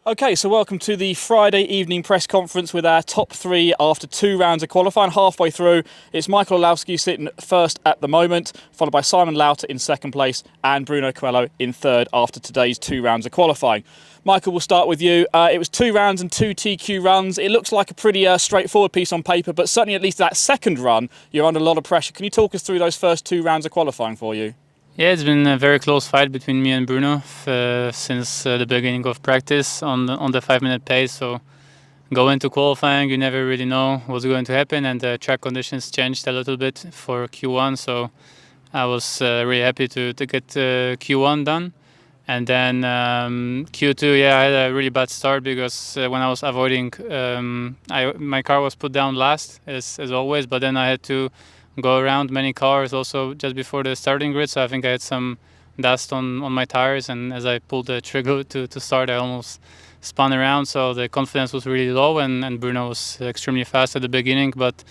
Okay, so welcome to the Friday evening press conference with our top three after 2 rounds of qualifying. Halfway through, it's Michal Orlowski sitting first at the moment, followed by Simon Lauter in second place and Bruno Coelho in third after today's 2 rounds of qualifying. Michael, we'll start with you. It was 2 rounds and 2 TQ runs. It looks like a pretty straightforward piece on paper, but certainly at least that second run, you're under a lot of pressure. Can you talk us through those first 2 rounds of qualifying for you? Yeah, it's been a very close fight between me and Bruno since the beginning of practice on the 5-minute pace. So going into qualifying, you never really know what's going to happen, and the track conditions changed a little bit for Q1. So I was really happy to get Q1 done. And then Q2, yeah, I had a really bad start because when I was avoiding, my car was put down last as always, but then I had to go around many cars also just before the starting grid, so I think I had some dust on my tires, and as I pulled the trigger to start, I almost spun around, so the confidence was really low, and Bruno was extremely fast at the beginning, but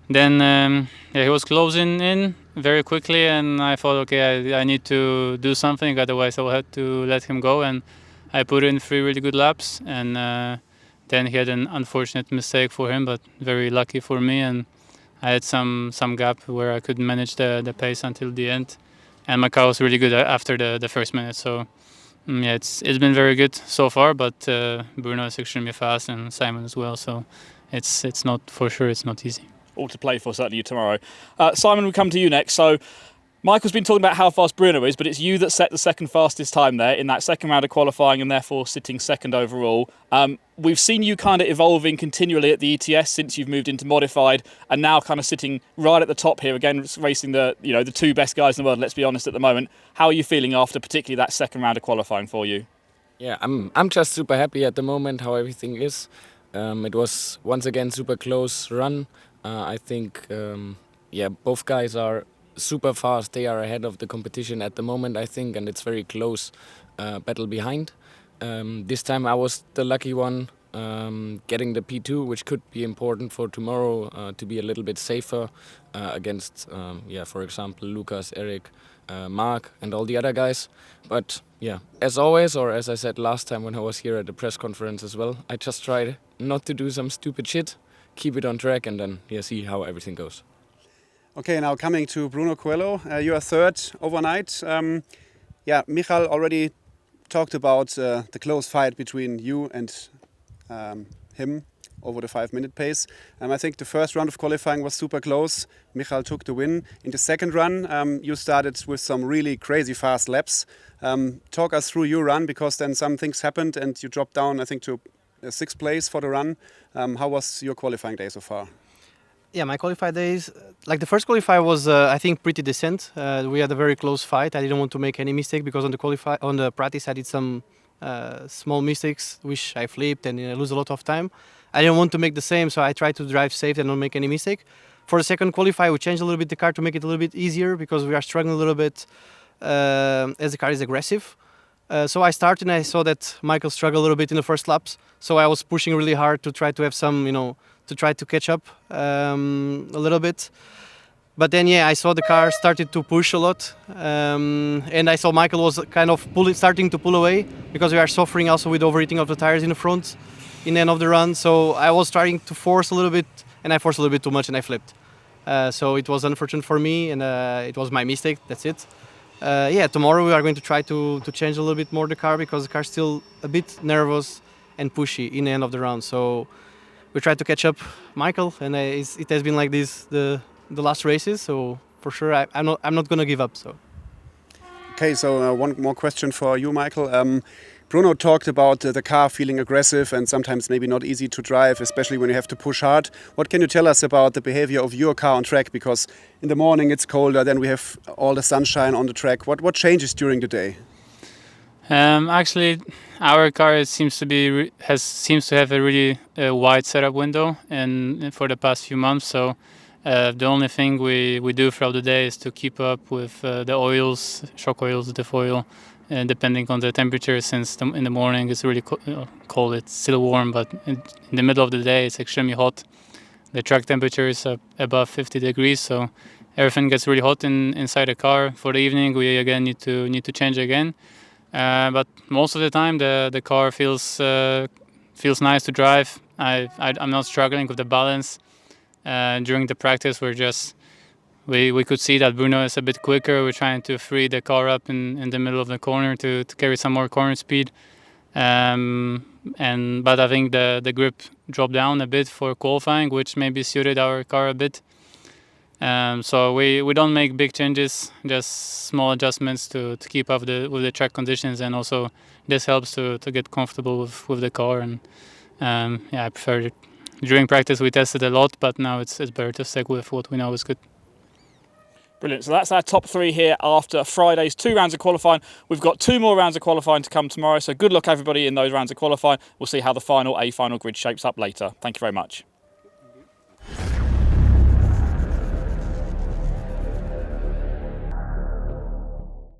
then he was closing in very quickly, and I thought, okay, I need to do something, otherwise I will have to let him go, and I put in 3 really good laps, and then he had an unfortunate mistake for him, but very lucky for me, and I had some gap where I could manage the pace until the end, and my car was really good after the first minute. So yeah, it's been very good so far. But Bruno is extremely fast, and Simon as well. So it's not, for sure, it's not easy. All to play for certainly tomorrow. Simon, we come to you next. So Michael's been talking about how fast Bruno is, but it's you that set the second fastest time there in that second round of qualifying, and therefore sitting second overall. We've seen you kind of evolving continually at the ETS since you've moved into modified, and now kind of sitting right at the top here again, racing the 2 best guys in the world. Let's be honest at the moment. How are you feeling after particularly that second round of qualifying for you? Yeah, I'm just super happy at the moment how everything is. It was once again super close run. I think both guys are super fast. They are ahead of the competition at the moment, I think, and it's very close battle behind. This time I was the lucky one getting the P2, which could be important for tomorrow to be a little bit safer against, for example, Lucas, Eric, Mark and all the other guys. But yeah, as always, or as I said last time when I was here at the press conference as well, I just tried not to do some stupid shit, keep it on track, and then see how everything goes. Okay, now coming to Bruno Coelho, you are third overnight. Michal already talked about the close fight between you and him over the 5-minute pace. I think the first round of qualifying was super close. Michal took the win. In the second run, you started with some really crazy fast laps. Talk us through your run, because then some things happened and you dropped down, I think, to 6th place for the run. How was your qualifying day so far? Yeah, my qualified days, like the first qualifier was, I think, pretty decent. We had a very close fight. I didn't want to make any mistake because on the practice I did some small mistakes, which I flipped and I lose a lot of time. I didn't want to make the same, so I tried to drive safe and not make any mistake. For the second qualifier, we changed a little bit the car to make it a little bit easier because we are struggling a little bit as the car is aggressive. So I started and I saw that Michael struggled a little bit in the first laps. So I was pushing really hard to try to have some, to try to catch up a little bit. But then, I saw the car started to push a lot. And I saw Michael was kind of starting to pull away because we are suffering also with overheating of the tires in the front in the end of the run. So I was trying to force a little bit, and I forced a little bit too much and I flipped. So it was unfortunate for me, and it was my mistake, that's it. Tomorrow we are going to try to change a little bit more the car because the car is still a bit nervous and pushy in the end of the round. So we try to catch up Michael, and it has been like this the last races. So for sure I'm not going to give up. So. Okay, so one more question for you, Michael. Bruno talked about the car feeling aggressive and sometimes maybe not easy to drive, especially when you have to push hard. What can you tell us about the behavior of your car on track? Because in the morning it's colder, then we have all the sunshine on the track. What changes during the day? Actually, our car seems to have a really wide setup window, and for the past few months. So the only thing we do throughout the day is to keep up with the oils, shock oils, diff oil. Depending on the temperature, since in the morning it's really cold, it's still warm, but in the middle of the day it's extremely hot. The track temperature is above 50 degrees, so everything gets really hot inside the car. For the evening we again need to change again. but most of the time the car feels nice to drive. I'm not struggling with the balance. During the practice, we could see that Bruno is a bit quicker. We're trying to free the car up in the middle of the corner to carry some more corner speed. But I think the grip dropped down a bit for qualifying, which maybe suited our car a bit. So we don't make big changes, just small adjustments to keep up with the track conditions, and also this helps to get comfortable with the car. And I prefer it. During practice we tested a lot, but now it's better to stick with what we know is good. Brilliant. So that's our top 3 here after Friday's 2 rounds of qualifying. We've got 2 more rounds of qualifying to come tomorrow. So good luck everybody in those rounds of qualifying. We'll see how the final A final grid shapes up later. Thank you very much.